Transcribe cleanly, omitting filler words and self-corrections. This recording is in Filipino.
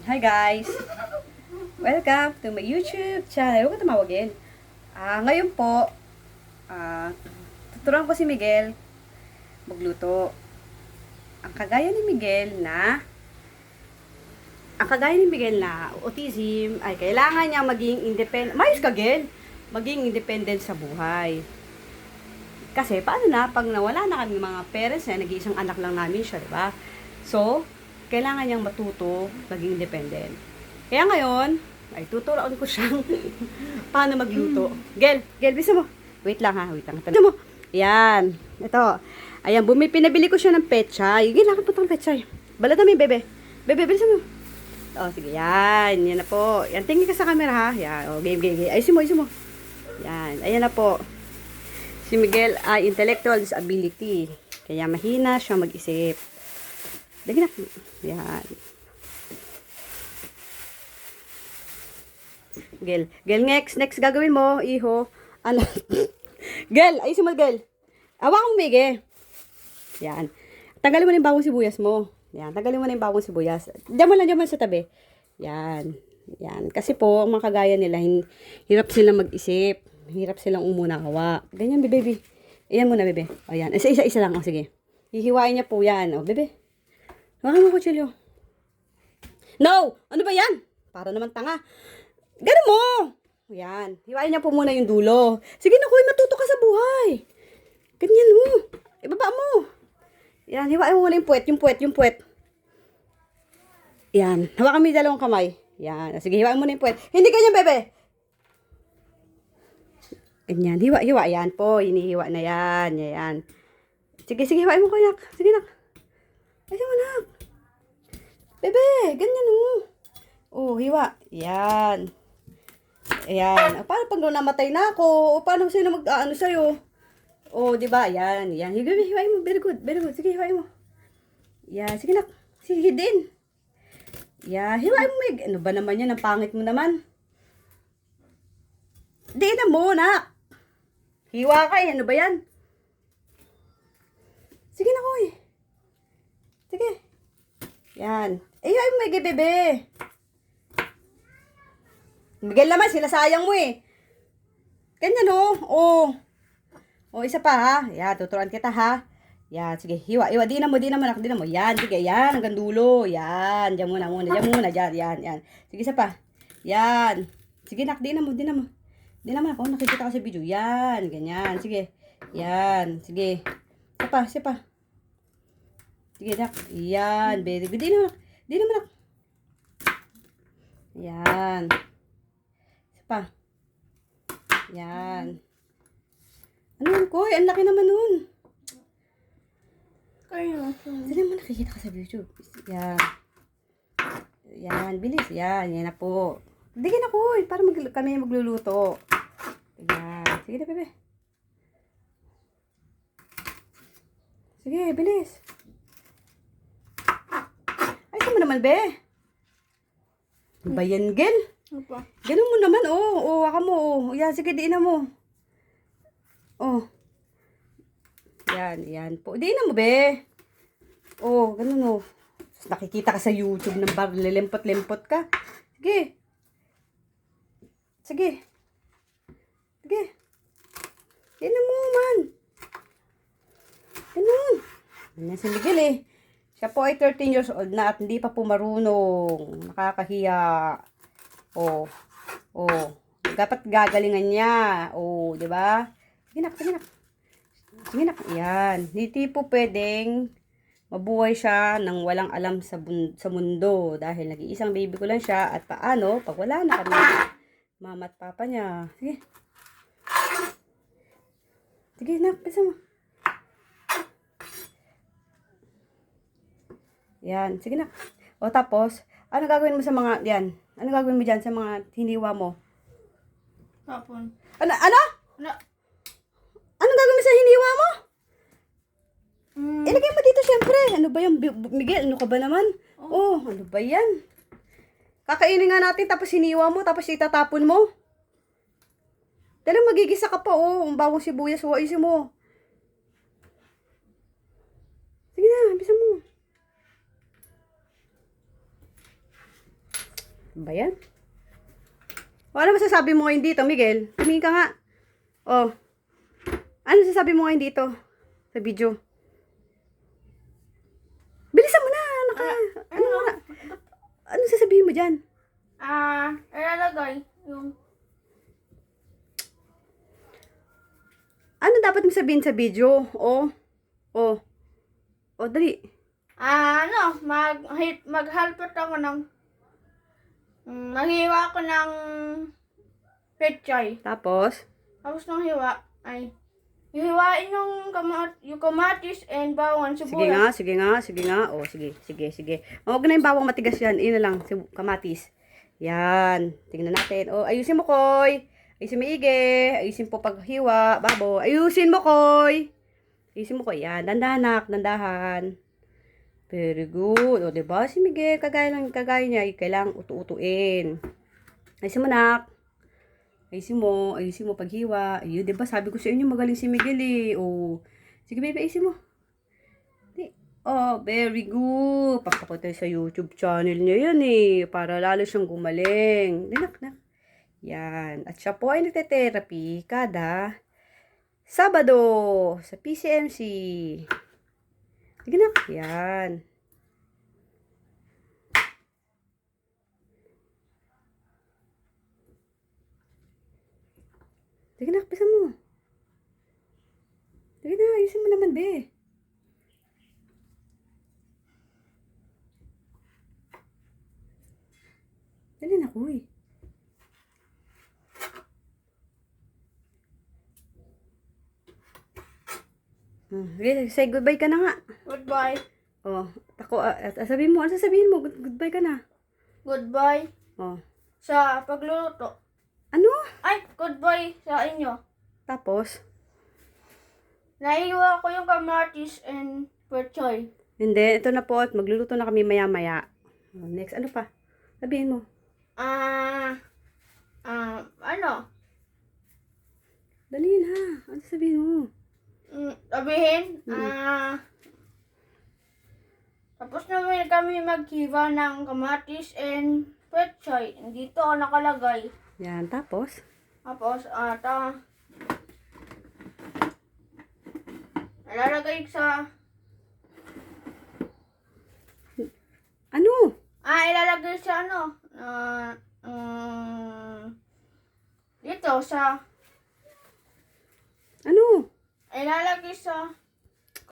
Hi guys! Welcome to my YouTube channel. Huwag ka tumawagin. Ngayon po, tuturuan ko si Miguel magluto. Ang kagaya ni Miguel na autism ay kailangan niya maging independent. Mais ka, Gel! Maging independent sa buhay. Kasi paano na pag nawala na kami mga parents niya, nag-iisang anak lang namin siya, diba? So, kailangan niyang matuto maging independent. Kaya ngayon, ay tuturuan ko siyang paano magluto. Gel, bisa mo. Wait lang. Bisa mo. Yan. Ito. Ayan, pinabili ko siya ng pechay. Gel, lakad po itong pechay. Balata mo yung bebe. Bebe, bilisan mo. Sige, yan. Yan na po. Yan, tingin ka sa camera, ha. Yan, game. Ayusin mo. Yan, ayan na po. Si Miguel ay intellectual disability. Kaya mahina siya mag-isip. Lagi na. Yan. Gel, next gagawin mo, iho. Ano? Gel, ayusin mo, Gel. Awak mo, Miguel. Yan. Tanggalin mo na yung bawang sibuyas mo. Yan, tanggalin mo na yung bawang sibuyas. Diyan mo lang sa tabi. Yan. Kasi po, ang mga kagaya nila, hirap silang mag-isip. Hirap silang umunakawa. Ganyan, baby. Ayan muna, bebe. Ayan. Isa lang. Sige. Hihiwain niya po yan. Bebe. Hawakan mo, kutsilyo. No! Ano ba yan? Para naman tanga. Ganun mo! Yan. Hiwain niya po muna yung dulo. Sige na, kuy, matuto ka sa buhay. Ganyan mo. Ibaba mo. Yan. Hiwain mo muna yung puwet. Yan. Hawakan mo yung dalawang kamay. Yan. Sige, hiwain mo na yung puwet. Hindi ganyan, bebe. Ganyan. Hiwa. Yan po. Hinihiwa na yan. Yan. Sige, hiwain mo ko, nak. Sige, nak. Ayun mo, nak. Bebe, ganyan hiwa. Yan. Ayan. Paano pag namatay na ako? O paano sino mag-ano sa'yo? Di ba? Yan. Hiwain mo. Very good. Sige, hiwain mo. Yan. Sige, nak. Sige din. Yan. Hiwain mo. Ano ba naman yan? Ang pangit mo naman. Di na mo, nak. Hiwa ka Ano ba yan? Sige na, koy. Sige. Yan. Hiwain mo, bebe. Miguel naman, sila sayang mo Ganyan isa pa ha. Yan, tuturuan kita ha. Yan, sige, hiwa. Di na mo. Yan, sige, yan, hanggang dulo. Yan, diyan muna. Yan. Sige, isa pa. Yan. Sige, nak, di na mo. Di naman ako, nakikita ko sa video. Yan, ganyan. Sige. Yan, sige. Isa pa. Sige, nak. Yan, very good. Di naman, nak. Yan. Pa. Yan. Ano yun, Koy? Ang laki naman nun. Kaya Hindi naman nakikita ka sa YouTube. Yan, bilis. Yan na po. Digin na, Koy, para kami magluluto. Yan. Sige na, bebe. Sige, bilis. Ay, mo naman, be. Bayan, Gel. Apa? Ganun mo naman, waka mo, Yan, sige, diin na mo. Yan po. Diin na mo, be. Ganun, Nakikita ka sa YouTube ng bar, lilempot-lempot ka. Sige. Diin na mo, man. Ganun. Ganyan si Miguel, Siya po ay 13 years old na at hindi pa po marunong. Nakakahiya. Dapat gagalingan niya. Di ba? Sige nak. Yan. Hindi po pwedeng mabuhay siya nang walang alam sa mundo dahil nag-iisang baby ko lang siya at paano pag wala na kami mama at papa niya. Sige nak, pisa mo. Yan, sige nak. Tapos, ano gagawin mo sa mga, yan? Ano gagawin mo dyan sa mga hiniwa mo? Tapon. Ano? Ano? Anong gagawin mo sa hiniwa mo? Ilagay mo dito syempre. Ano ba yan? Miguel, ano ka ba naman? Ano ba yan? Kakainin nga natin tapos hiniwa mo tapos itatapon mo. Dahil magigisa ka pa ang bawang sibuyas, isin mo. Sige na, bisa mo. Ba yan? O, ano masasabi mo ngayon dito, Miguel? Tumingin ka nga. O, ano masasabi mo ngayon dito? Sa video. Bilisan mo na! Ano mo na? Ano sasabihin mo dyan? Ilalagay yung... Ano dapat mo sabihin sa video? O, dali. Maghalpot ako ng... maghiwa ako ng pechay. Tapos, Tapos nung hiwa, ay... Hiwain yung kamatis and bawang sibuyas. sige nga. O, sige. O, huwag na yung bawang matigas yan. Yun na lang, kamatis. Yan. Tingnan natin. O, ayusin mo, Koy. Ayusin mo, Ige. Ayusin po paghiwa. Babo. Ayusin mo, Koy. Yan. Dandahan. Very good. O, diba? Si Miguel, kagaya niya, kailangang utu-utuin. Ayusin mo, nak. Ayusin mo paghiwa. Ayun, diba? Sabi ko sa inyo, magaling si Miguel eh. O, sige, baby, ayusin mo. Oh, very good. Papapunta sa YouTube channel niya yan eh. Para lalo siyang gumaling. Dinak. Yan. At siya po ay nagte-therapy kada Sabado sa PCMC. Sige na. Yan. Sige na, pisa mo. Sige na, ayusin mo naman, be. Dali na, kuy. Okay, say goodbye ka na nga. Goodbye. Oh, sabihin mo, ano sasabihin mo? Goodbye ka na. Goodbye Oh. sa pagluluto. Ano? Ay, goodbye sa inyo. Tapos? Naiiwa ko yung kamatis and pechay. Hindi, ito na po at magluluto na kami maya-maya. Oh, next, ano pa? Sabihin mo. Ano? Dali na. Ano sabihin mo? Sabihin, tapos naman kami maghiwa ng kamatis and pechay. Dito ako nakalagay. Yan, tapos? Tapos, nalalagay sa... Ano? Ilalagay sa dito sa... Ano? Ilalagay sa...